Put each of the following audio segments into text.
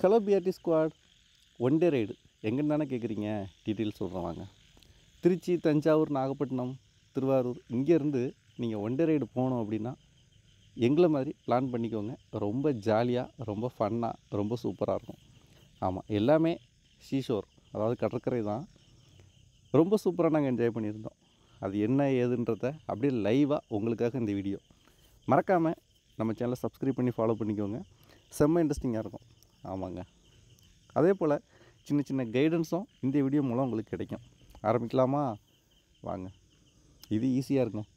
Hello PRT squad. One day ride எங்கன்னு தானே கேட்குறீங்க? டீட்டெயில்ஸ் சொல்கிறேன் வாங்க. திருச்சி, தஞ்சாவூர், நாகப்பட்டினம், திருவாரூர் இங்கேருந்து நீங்கள் ஒன் டே ரைடு போகணும் அப்படின்னா எங்களை மாதிரி பிளான் பண்ணிக்கோங்க. ரொம்ப ஜாலியாக, ரொம்ப ஃபன்னாக, ரொம்ப சூப்பராக இருக்கும். ஆமாம், எல்லாமே சீஷோர், அதாவது கடற்கரை தான். ரொம்ப சூப்பராக நாங்கள் என்ஜாய் பண்ணியிருந்தோம். அது என்ன ஏதுன்றதை அப்படியே லைவாக உங்களுக்காக இந்த வீடியோ. மறக்காமல் நம்ம சேனலை சப்ஸ்கிரைப் பண்ணி ஃபாலோ பண்ணிக்கோங்க. செம்ம இன்ட்ரெஸ்டிங்காக இருக்கும். ஆமாங்க, அதே போல் சின்ன சின்ன கைடன்ஸும் இந்த வீடியோ மூலம் உங்களுக்கு கிடைக்கும். ஆரம்பிக்கலாமா? வாங்க. இது ஈஸியாக இருக்குங்க.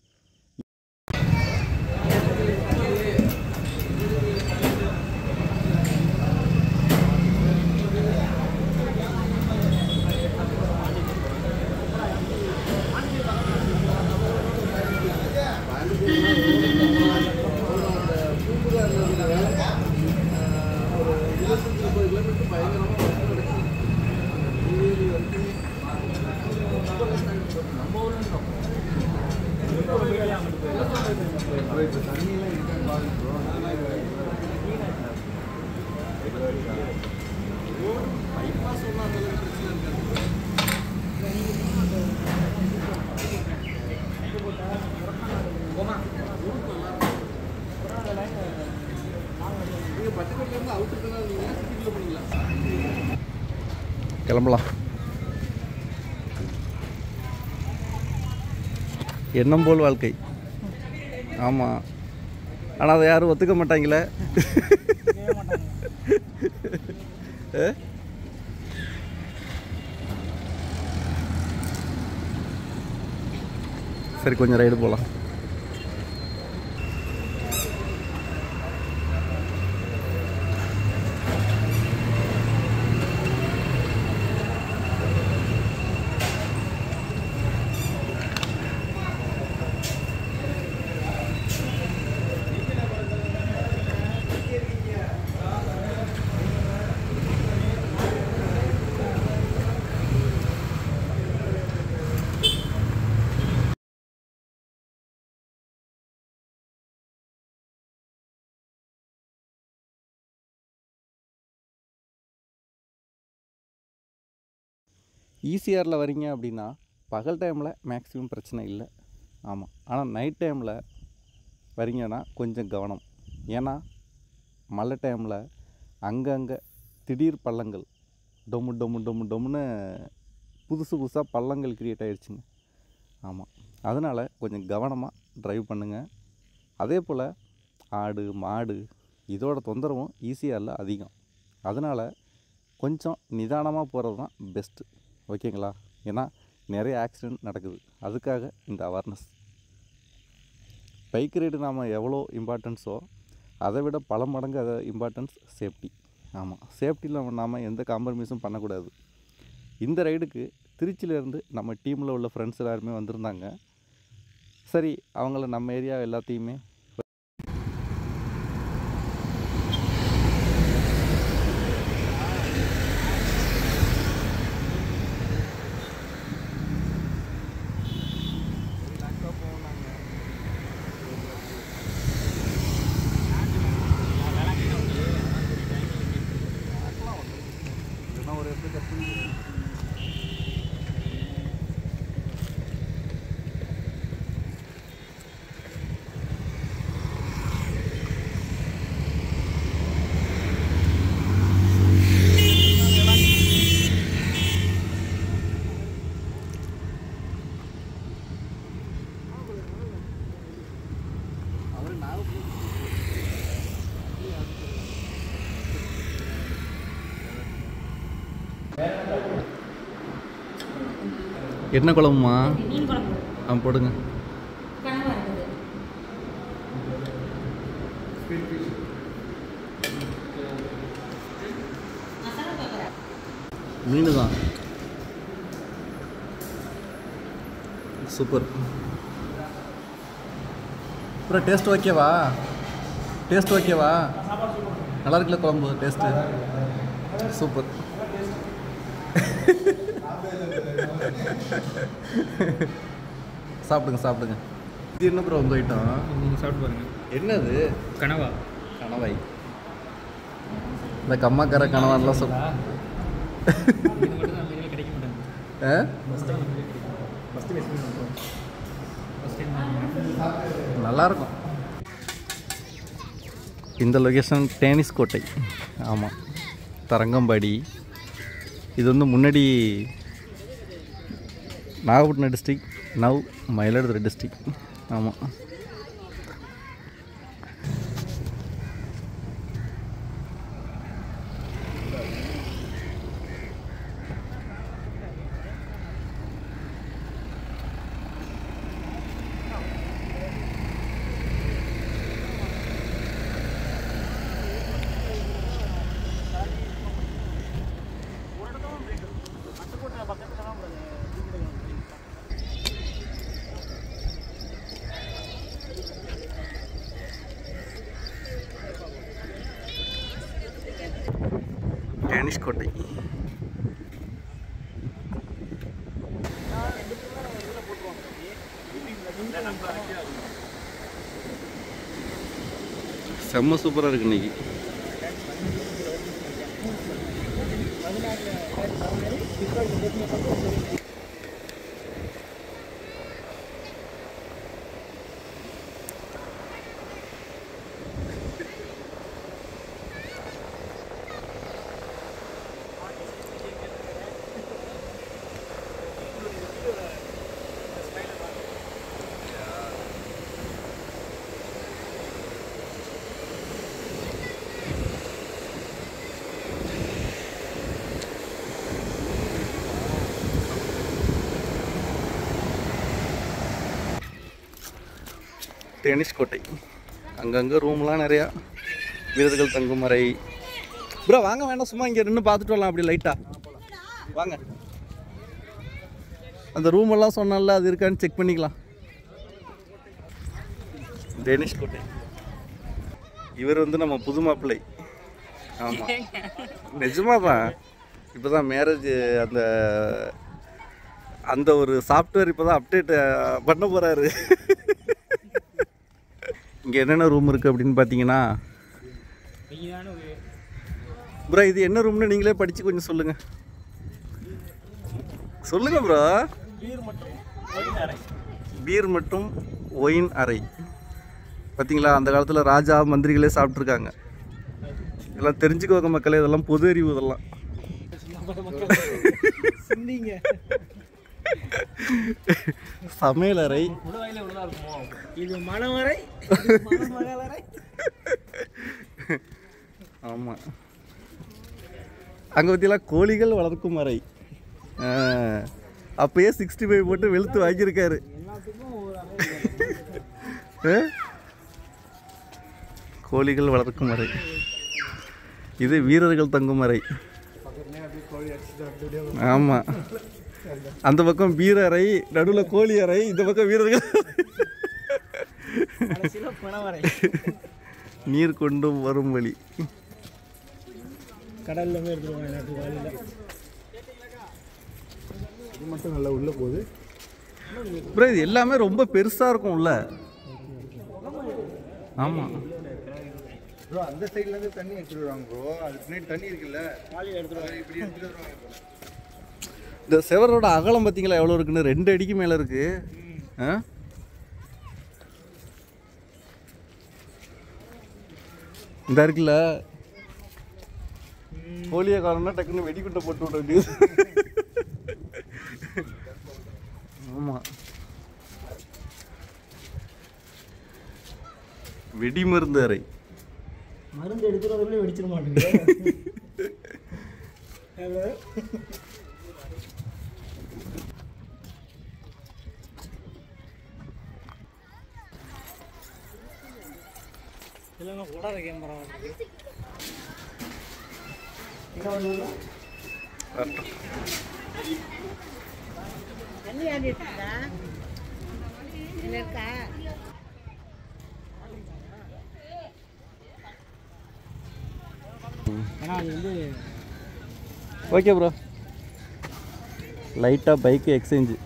கிளம்பலாம். எண்ணம் போல் வாழ்க்கை. ஆமாம், ஆனால் அதை யாரும் ஒத்துக்க மாட்டாங்களே. சரி, கொஞ்சம் ரைடு போகலாம். ஈசிஆரில் வரீங்க அப்படின்னா பகல் டைமில் மேக்ஸிமம் பிரச்சனை இல்லை. ஆமாம், ஆனால் நைட் டைமில் வரீங்கன்னா கொஞ்சம் கவனம். ஏன்னா மழை டைமில் அங்கங்கே திடீர் பள்ளங்கள், டொம்மு டொம்மு டொம்மு டொம்முன்னு புதுசாக பள்ளங்கள் க்ரியேட் ஆகிடுச்சுங்க. ஆமாம், அதனால் கொஞ்சம் கவனமாக ட்ரைவ் பண்ணுங்கள். அதே போல் ஆடு மாடு இதோட தொந்தரவும் ஈசிஆரில் அதிகம். அதனால் கொஞ்சம் நிதானமாக போகிறது தான் பெஸ்ட்டு. ஓகேங்களா? ஏன்னா நிறைய ஆக்சிடெண்ட் நடக்குது. அதுக்காக இந்த அவேர்னஸ். பைக் ரைடு நாம் எவ்வளோ இம்பார்ட்டன்ஸோ அதை விட பல மடங்கு அதை இம்பார்ட்டன்ஸ் சேஃப்டி. ஆமாம், சேஃப்டியில் நாம் எந்த காம்ப்ரமைஸும் பண்ணக்கூடாது. இந்த ரைடுக்கு திருச்சியிலேருந்து நம்ம டீமில் உள்ள ஃப்ரெண்ட்ஸ் எல்லாருமே வந்திருந்தாங்க. சரி, அவங்கள நம்ம ஏரியா எல்லாத்தையுமே என்ன குழம்புமா? போடுங்க. மீன் தான். சூப்பர். அப்புறம் டேஸ்ட் ஓகேவா? நல்லா இருக்குல்ல குழம்பு? Taste super. சாப்பிடுங்க. இது என்ன ப்ரோ உங்கள் ஐட்டம்? நீங்கள் சாப்பிட்டு பாருங்கள். என்னது? கனவா. கணவாய். இந்த கம்மாக்கார கணவன்லாம் சொல் நல்லாயிருக்கும். இந்த லொக்கேஷன் டேனிஸ் கோட்டை. ஆமாம், தரங்கம்பாடி. இது வந்து முன்னாடி Nagapattinam district, now Mayiladuthurai district. ஆமாம். டேனிஷ் கோட்டை. செம்ம சூப்பராக இருக்கு இன்னைக்கு. டேனிஷ் கோட்டை. அங்கங்கே ரூம்லாம் நிறையா, வீரர்கள் தங்கும் அறை. ப்ரோ வாங்க, வேண்டாம், சும்மா இங்கே நின்று பார்த்துட்டு வரலாம் அப்படி லைட்டாக. வாங்க, அந்த ரூமெல்லாம் சொன்னால அது இருக்கான்னு செக் பண்ணிக்கலாம். டேனிஷ் கோட்டை. இவர் வந்து நம்ம புது மாப்பிள்ளை. ஆமாம், நிஜமாதான். இப்போ தான் மேரேஜ் அந்த அந்த ஒரு சாஃப்ட்வேர் இப்போ தான் அப்டேட் பண்ண போகிறாரு. இங்கே என்னென்ன ரூம் இருக்குது அப்படின்னு பார்த்தீங்கன்னா, ப்ரோ இது என்ன ரூம்னு நீங்களே படித்து கொஞ்சம் சொல்லுங்கள். சொல்லுங்கள் ப்ரோ. பீர் மற்றும் ஒயின் அறை. பார்த்தீங்களா, அந்த காலத்தில் ராஜா மந்திரிகளே சாப்பிட்ருக்காங்க. இதெல்லாம் தெரிஞ்சுக்கோங்க மக்களே, இதெல்லாம் பொது அறிவு. இதெல்லாம் சமையலறை. இது மணவரை. ஆமாம், அங்கே பற்றிலாம் கோழிகள் வளர்க்கும் அறை. அப்பயே 65 போட்டு வெளுத்து வாங்கியிருக்காரு. கோழிகள் வளர்க்கும் அறை. இது வீரர்கள் தங்கும் அறை. ஆமாம், அந்த பக்கம் வீர அறை, நடுவில் கோழி அறை, இந்த பக்கம் வீரர்கள். நீர் கொண்டு வரும் வழி. கடல்ல இது மட்டும் நல்லா உள்ள போகுது ப்ரோ. இது எல்லாமே ரொம்ப பெருசாக இருக்கும் உள்ள. ஆமாம் ப்ரோ, அந்த சைட்லேருந்து தண்ணி எடுத்துட்டு வருவாங்க ப்ரோ. அதுக்கு பின்னாடி தண்ணி இருக்குல்ல, இப்படி எடுத்துட்டு வருவாங்க. இந்த செவரோட அகலம் பார்த்தீங்களா எவ்வளோ இருக்குன்னு? 2 அடிக்கு மேலே இருக்கு. இந்த இருக்குல்ல, கோழியை காலம்னா டக்குன்னு வெடிகுண்டை போட்டு விட வேண்டியது. ஆமாம், வெடி மருந்து அறை. மருந்து எடுத்துறதுக்குள்ளே வெடிச்சிட மாட்டேங்குது. இல்லைன்னா கூடாத கேமரா தண்ணி ஆடிட்டுருக்கா இருக்கா? ஆனால் அது வந்து ஓகே ப்ரோ. லைட்டாக பைக்கு எக்ஸ்சேஞ்சு.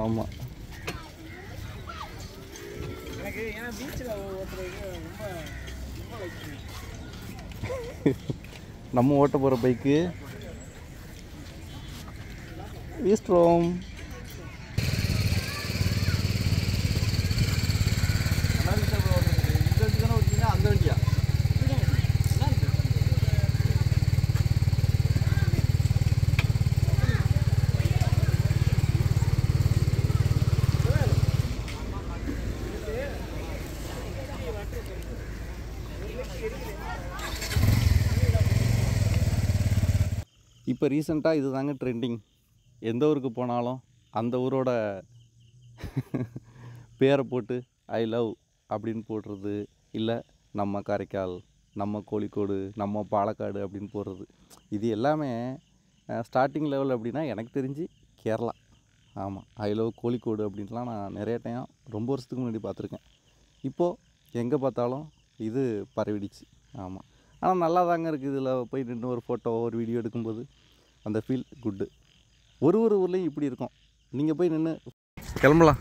ஆமாம், எனக்கு ஏன்னா பீச்சில் ஓட்டுறதுக்கு ரொம்ப ரொம்ப வச்சு நம்ம ஓட்ட போகிற பைக்கு ஈஸ்ட்ரோம். அந்த வண்டியா இப்போ ரீசெண்டாக இது தாங்க ட்ரெண்டிங். எந்த ஊருக்கு போனாலும் அந்த ஊரோட பேரை போட்டு ஐ லவ் அப்படின்னு போடுறது, இல்லை நம்ம காரைக்கால், நம்ம கோழிக்கோடு, நம்ம பாலக்காடு அப்படின்னு போடுறது. இது எல்லாமே ஸ்டார்டிங் லெவல் அப்படின்னா எனக்கு தெரிஞ்சு கேரளா. ஆமாம், ஐ லவ் கோழிக்கோடு அப்படின்லாம் நான் நிறைய டைம் ரொம்ப வருஷத்துக்கு முன்னாடி பார்த்துருக்கேன். இப்போது எங்கே பார்த்தாலும் இது பரவிடுச்சு. ஆமாம், ஆனால் நல்லா தாங்க இருக்குது. இதில் போய் நின்று ஒரு ஃபோட்டோ ஒரு வீடியோ எடுக்கும்போது அந்த ஃபீல் குட்டு. ஒரு ஊர்லேயும் இப்படி இருக்கும். நீங்கள் போய் நின்று கிளம்பலாம்.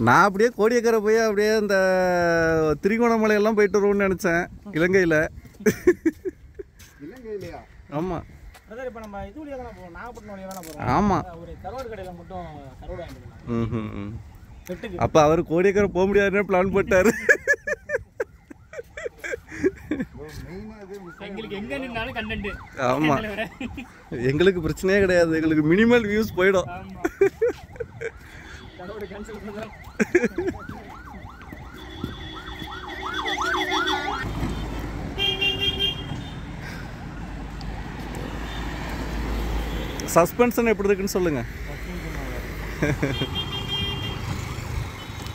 நான் அப்படியே கோடியக்கரை போய் அப்படியே இந்த திரிகோணமலையெல்லாம் போயிட்டு வருவோம்னு நினச்சேன், இலங்கையில். இலங்கையிலையா? ஆமாம். அதான் இப்போ நம்ம இது வழியாக தானே போகிறோம், நாகப்பட்டினம் வழியாக தானே போகிறோம். ஆமாம். ஒரு கருவாடு கடையில் மட்டும் கருவாடு வாங்கிக்கலாம். வெட்டுக்கு அப்போ அவர் கோடியக்கரை போக முடியாதுன்னு பிளான் போட்டார். எங்களுக்கு எங்கே நின்னாலும் கண்டென்ட். ஆமாம், எங்களுக்கு பிரச்சனையே கிடையாது. எங்களுக்கு மினிமல் வியூஸ் போயிடும். கருவாடு கேன்சல் பண்ணுறோம். சஸ்பென்ஷன் எப்படி இருக்குன்னு சொல்லுங்கள்.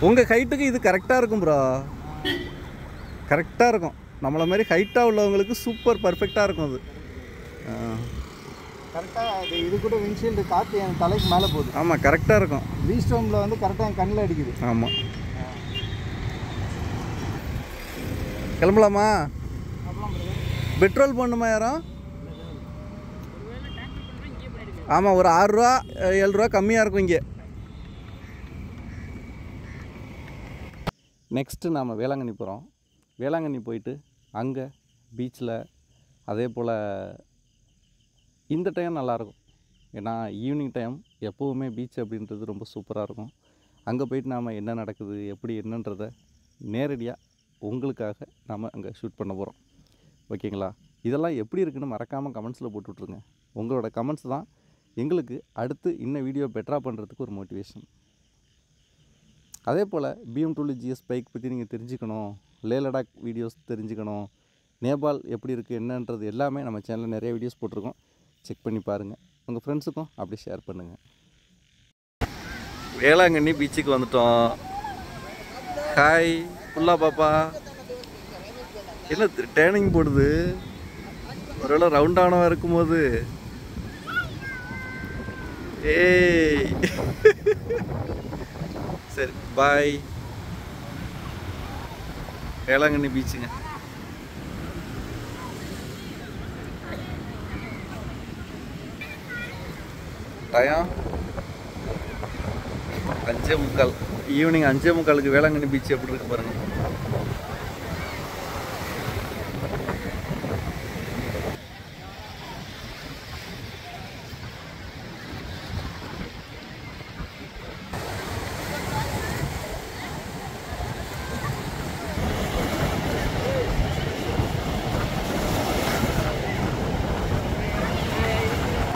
உங்கள் ஹைட்டுக்கு இது கரெக்டாக இருக்கும் ப்ரோ. கரெக்டாக இருக்கும். நம்மளை மாதிரி ஹைட்டாக உள்ளவங்களுக்கு சூப்பர் பர்ஃபெக்டாக இருக்கும் அது. கரெக்டாக அது இது கூட விண்ட்ஷீல்டு காற்று என் தலைக்கு மேலே போகுது. ஆமாம், கரெக்டாக இருக்கும். வீஸ்டோமில் வந்து கரெக்டாக என் கண்ணில் அடிக்குது. ஆமாம். கிளம்பலாமா? பெட்ரோல் போடணுமா யாரும்? ஆமாம், ஒரு 6 ரூபா 7 ரூபா கம்மியாக இருக்கும் இங்கே. நெக்ஸ்ட்டு நாம் வேளாங்கண்ணி போகிறோம். வேளாங்கண்ணி போயிட்டு அங்கே பீச்சில் அதே போல் இந்த டைம் நல்லாயிருக்கும். ஏன்னா ஈவினிங் டைம் எப்போவுமே பீச் அப்படின்றது ரொம்ப சூப்பராக இருக்கும். அங்கே போயிட்டு நாம் என்ன நடக்குது எப்படி என்னன்றதை நேரடியாக உங்களுக்காக நாம் அங்கே ஷூட் பண்ண போகிறோம். ஓகேங்களா? இதெல்லாம் எப்படி இருக்குன்னு மறக்காமல் கமெண்ட்ஸில் போட்டுவிட்ருங்க. உங்களோட கமெண்ட்ஸ் தான் எங்களுக்கு அடுத்து இன்னும் வீடியோ பெட்டராக பண்ணுறதுக்கு ஒரு மோட்டிவேஷன். அதே போல் BMW GS பைக் பற்றி நீங்கள் தெரிஞ்சுக்கணும், லே லடாக் வீடியோஸ் தெரிஞ்சுக்கணும், நேபாள் எப்படி இருக்குது என்னன்றது எல்லாமே நம்ம சேனலில் நிறைய வீடியோஸ் போட்டிருக்கோம். செக் பண்ணி பாருங்கள். உங்கள் ஃப்ரெண்ட்ஸுக்கும் அப்படியே ஷேர் பண்ணுங்கள். வேளாங்கண்ணி பீச்சுக்கு வந்துட்டோம். ஹாய் புல்லா பாப்பா. என்ன டேர்னிங் போடுது? ஒருவேளை ரவுண்டானவா இருக்கும்போது ஏய் சரி பாய். வேளாங்கண்ணி பீச்சுங்க. டைம் 5:45. ஈவினிங் 5:45 வேளாங்கண்ணி பீச் எப்படி இருக்கு பாருங்க.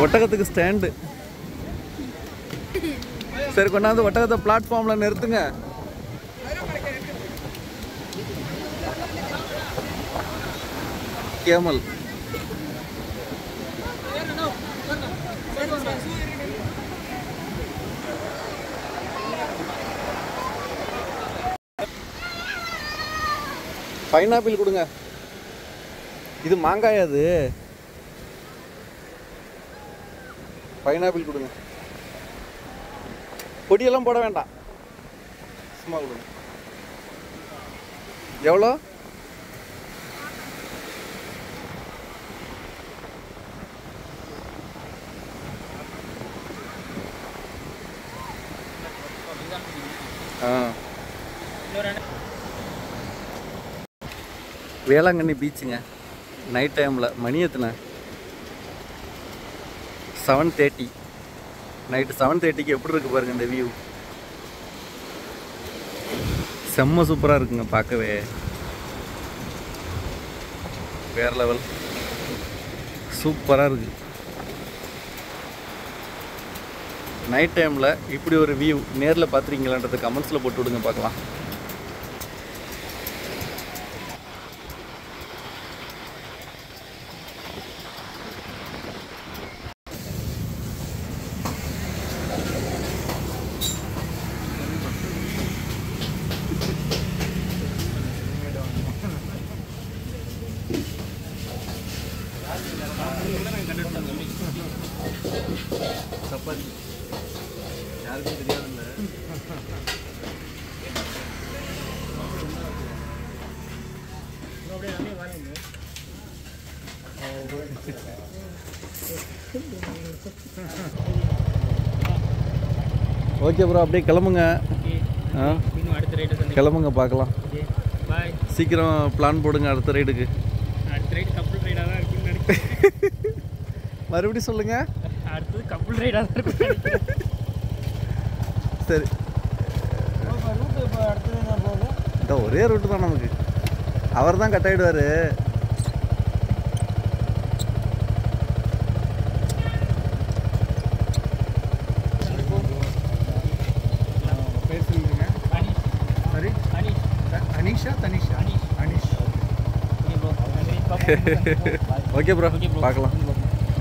ஒட்டகத்துக்கு ஸ்டாண்டு. சரி, கொண்டாந்து ஒட்டகத்தை பிளாட்ஃபார்மில் நிறுத்துங்க. கேமல் பைனாப்பிள் கொடுங்க. இது மாங்காய், அது பைனாப்பிள் கொடுங்க. பொடியெல்லாம் போட வேண்டாம், சும்மா கொடுங்க. எவ்வளோ? ஆ வேளாங்கண்ணி பீச்சுங்க. நைட் டைமில் மணி எத்தனை? 7:30. நைட்டு 7:30க்கு எப்படி இருக்குது பாருங்கள் இந்த வியூ. செம்ம சூப்பராக இருக்குங்க பார்க்கவே. வேறு லெவல், சூப்பராக இருக்குது. நைட் டைமில் இப்படி ஒரு வியூ நேரில் பார்த்துருக்கீங்களான்றது கமெண்ட்ஸில் போட்டு விடுங்க பார்க்கலாம். சப்பாத்தி யாருக்கும் தெரியாதுல்ல. ஓகே ப்ரோ, அப்படியே கிளம்புங்க. அடுத்த ரைடு கிளம்புங்க பார்க்கலாம். பாய். சீக்கிரம் பிளான் போடுங்க அடுத்த ரைடுக்கு. அடுத்த ரைடு கப்புள் ரைடாக தான் இருக்குன்னு நினைக்கிறேன். மறுபடியும் சொல்லுங்கள். அடுத்தது கப்புள் ரைடாக தான் இருக்கும். சரி, ரூட்டு இப்போ அடுத்தது என்ன போகுது? இந்த ஒரே ரூட்டு தான் நமக்கு. அவர் தான் கட் ஆகிடுவார். பேர் சொல்லுங்க. சரி, அனீஷா தனிஷா? அனீஷ். ஓகே ப்ரோ, பார்க்கலாம்.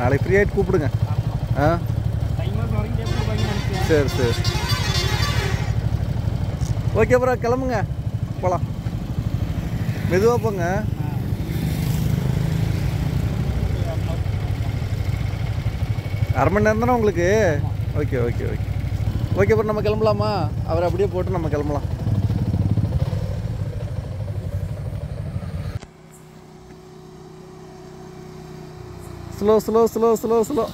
நாளைக்கு ஃப்ரீ ஆகிட்டு கூப்பிடுங்க. ஆ சரி சரி. ஓகே ப்ரோ, கிளம்புங்க போகலாம். மெதுவாக போங்க. அரை மணி நேரம் தானே உங்களுக்கு? Okay okay okay okay bro, நம்ம கிளம்பலாமா? அவரை அப்படியே போட்டு நம்ம கிளம்பலாம். Slow slow slow slow slow.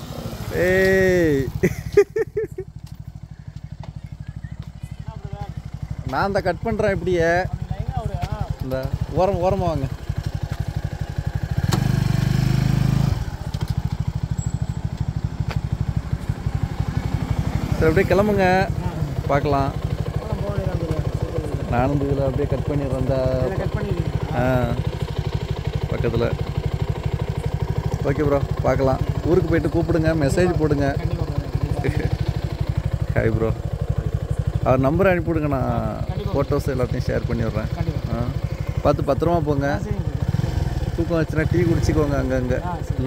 ஏய் நான் இந்த கட் பண்ணுறேன். இப்படியே இந்த ஓரமாக வாங்க. சரி, அப்படியே கிளம்புங்க பார்க்கலாம். நானும் இதில் அப்படியே கட் பண்ணிடுறேன். அந்த பக்கத்தில். ஓகே ப்ரோ, பார்க்கலாம். ஊருக்கு போயிட்டு கூப்பிடுங்க, மெசேஜ் போடுங்க. Hi bro. அவர் நம்பர் அனுப்பிவிடுங்க, நான் ஃபோட்டோஸ் எல்லாத்தையும் ஷேர் பண்ணிடுறேன். பார்த்து பத்திரமா போங்க. தூக்கம் வச்சுன்னா டீ குடிச்சிக்கோங்க. அங்கங்கே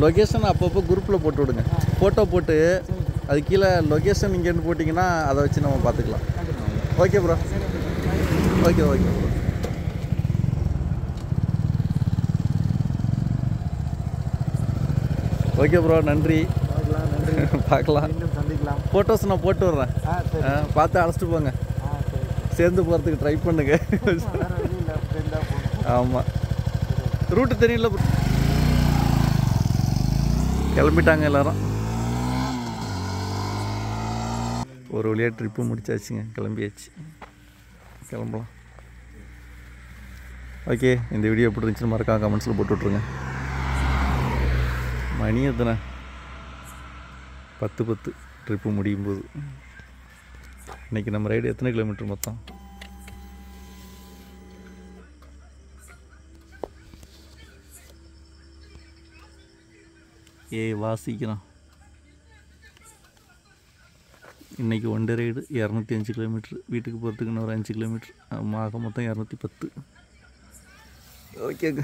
லொக்கேஷன் அப்பப்போ குரூப்பில் போட்டு விடுங்க. ஃபோட்டோ போட்டு அது கீழே லொக்கேஷன் இங்கேருந்து போட்டிங்கன்னா அதை வச்சு நம்ம பார்த்துக்கலாம். Okay bro. Okay okay bro. Okay bro, நன்றி. பார்க்கலாம், சந்திக்கலாம். ஃபோட்டோஸ் நான் போட்டு விட்றேன். பார்த்து அழைச்சிட்டு போங்க. சேர்ந்து போகிறதுக்கு ட்ரை பண்ணுங்க. ஆமாம், ரூட்டு தெரியல. கிளம்பிட்டாங்க எல்லோரும். ஒரு வழியாக ட்ரிப்பு முடிச்சாச்சுங்க, கிளம்பியாச்சு. கிளம்பலாம். ஓகே, இந்த வீடியோ எப்படி இருந்துச்சுன்னு மறக்காம கமெண்ட்ஸில் போட்டு விட்ருங்க. மணி எத்தனை? 10:10 ட்ரிப்பு முடியும் போது. இன்றைக்கி நம்ம ரைடு எத்தனை கிலோமீட்டர் மொத்தம்? வாசிக்கிறோம். இன்றைக்கி ஒன் டே ரைடு 205 கிலோமீட்ரு. வீட்டுக்கு போகிறதுக்கு இன்னும் ஒரு 5 கிலோமீட்ரு. ஆக மொத்தம் 210. ஓகேங்க.